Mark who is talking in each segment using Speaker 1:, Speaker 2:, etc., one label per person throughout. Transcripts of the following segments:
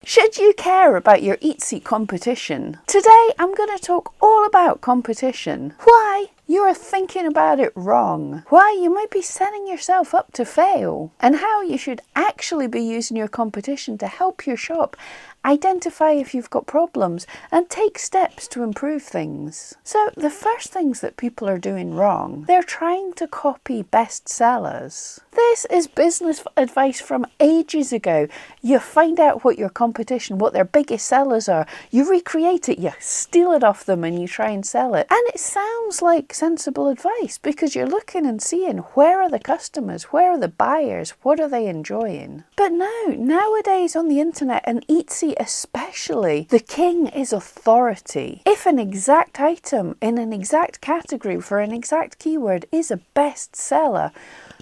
Speaker 1: Should you care about your Etsy competition? Today I'm going to talk all about competition. Why you are thinking about it wrong. Why you might be setting yourself up to fail. And how you should actually be using your competition to help your shop identify if you've got problems and take steps to improve things. So the first things that people are doing wrong, they're trying to copy bestsellers. This is business advice from ages ago. You find out what your competition, what their biggest sellers are, you recreate it, you steal it off them and you try and sell it. And it sounds like sensible advice because you're looking and seeing where are the customers, where are the buyers, what are they enjoying. But no, nowadays on the internet and Etsy especially, the king is authority. If an exact item in an exact category for an exact keyword is a bestseller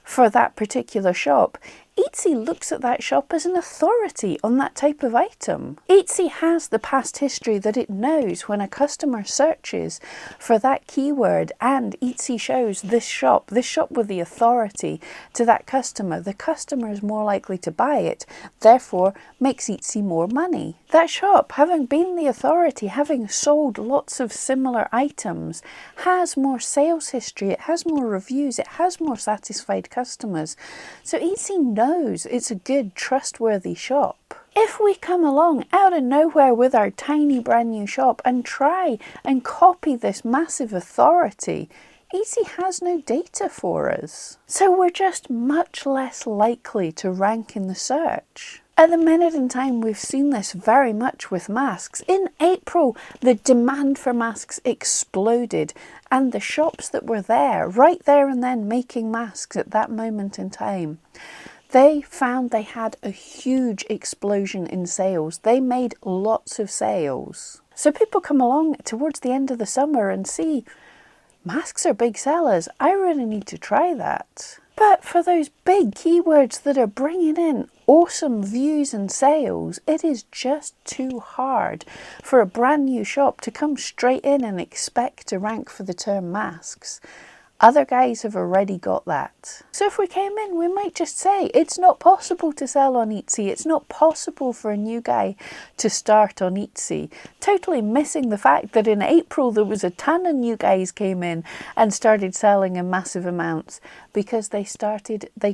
Speaker 1: for that particular shop, Etsy looks at that shop as an authority on that type of item. Etsy has the past history that it knows when a customer searches for that keyword and Etsy shows this shop with the authority to that customer. The customer is more likely to buy it, therefore makes Etsy more money. That shop, having been the authority, having sold lots of similar items, has more sales history, it has more reviews, it has more satisfied customers. So Etsy knows it's a good, trustworthy shop. If we come along out of nowhere with our tiny brand new shop and try and copy this massive authority, Etsy has no data for us. So we're just much less likely to rank in the search. At the minute in time, we've seen this very much with masks. In April, the demand for masks exploded, and the shops that were there, right there and then making masks at that moment in time, they found they had a huge explosion in sales. They made lots of sales. So people come along towards the end of the summer and see, masks are big sellers. I really need to try that. But for those big keywords that are bringing in awesome views and sales, it is just too hard for a brand new shop to come straight in and expect to rank for the term masks. Other guys have already got that. So if we came in, we might just say, it's not possible to sell on Etsy. It's not possible for a new guy to start on Etsy. Totally missing the fact that in April there was a ton of new guys came in and started selling in massive amounts because they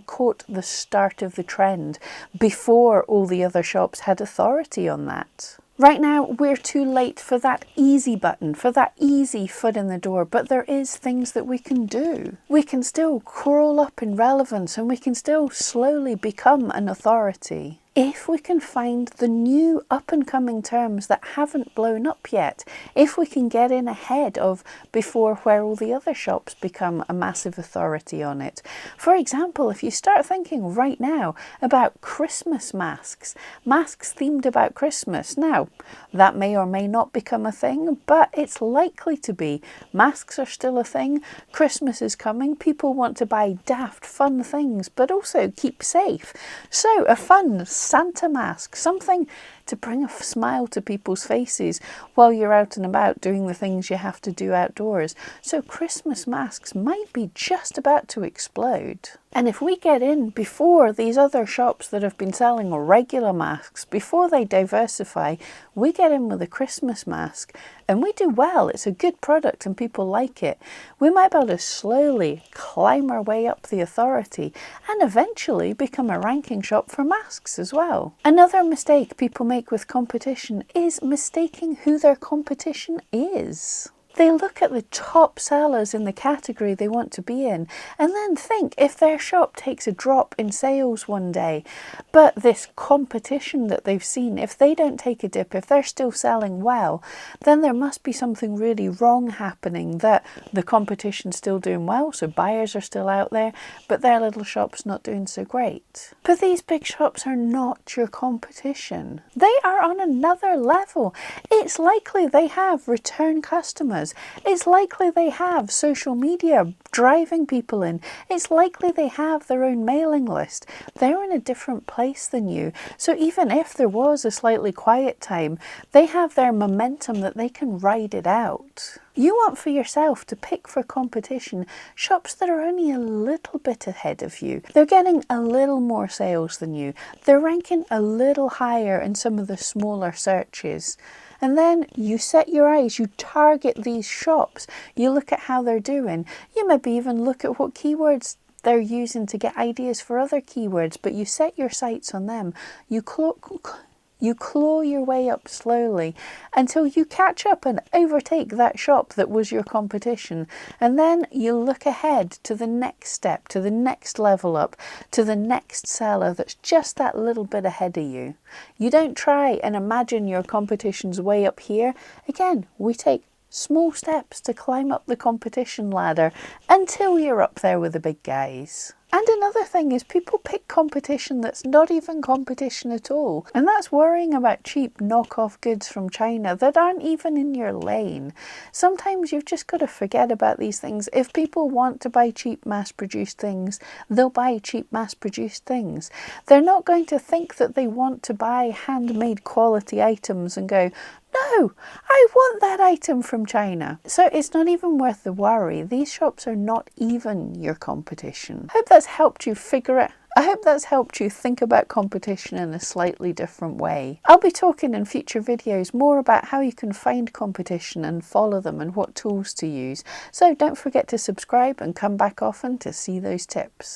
Speaker 1: caught the start of the trend before all the other shops had authority on that. Right now, we're too late for that easy button, for that easy foot in the door, but there is things that we can do. We can still crawl up in relevance and we can still slowly become an authority. If we can find the new up-and-coming terms that haven't blown up yet, if we can get in ahead of before where all the other shops become a massive authority on it. For example, if you start thinking right now about Christmas masks, masks themed about Christmas. Now, that may or may not become a thing, but it's likely to be. Masks are still a thing. Christmas is coming. People want to buy daft, fun things, but also keep safe. So a fun Santa mask, something to bring a smile to people's faces while you're out and about doing the things you have to do outdoors. So Christmas masks might be just about to explode. And if we get in before these other shops that have been selling regular masks, before they diversify, we get in with a Christmas mask and we do well. It's a good product and people like it. We might be able to slowly climb our way up the authority and eventually become a ranking shop for masks as well. Another mistake people make with competition is mistaking who their competition is. They look at the top sellers in the category they want to be in and then think if their shop takes a drop in sales one day, but this competition that they've seen, if they don't take a dip, if they're still selling well, then there must be something really wrong happening, that the competition's still doing well, so buyers are still out there, but their little shop's not doing so great. But these big shops are not your competition. They are on another level. It's likely they have return customers. cinemas. It's likely they have social media driving people in. It's likely they have their own mailing list. They're in a different place than you. So even if there was a slightly quiet time, they have their momentum that they can ride it out. You want for yourself to pick for competition shops that are only a little bit ahead of you. They're getting a little more sales than you. They're ranking a little higher in some of the smaller searches. And then you set your eyes, you target these shops, you look at how they're doing. You maybe even look at what keywords they're using to get ideas for other keywords, but you set your sights on them. You claw your way up slowly until you catch up and overtake that shop that was your competition. And then you look ahead to the next step, to the next level up, to the next seller that's just that little bit ahead of you. You don't try and imagine your competition's way up here. Again, we take small steps to climb up the competition ladder until you're up there with the big guys. And another thing is people pick competition that's not even competition at all. And that's worrying about cheap knockoff goods from China that aren't even in your lane. Sometimes you've just got to forget about these things. If people want to buy cheap mass-produced things, they'll buy cheap mass-produced things. They're not going to think that they want to buy handmade quality items and go, no, I want that item from China. So it's not even worth the worry. These shops are not even your competition. I hope that's helped you figure it. I hope that's helped you think about competition in a slightly different way. I'll be talking in future videos more about how you can find competition and follow them and what tools to use. So don't forget to subscribe and come back often to see those tips.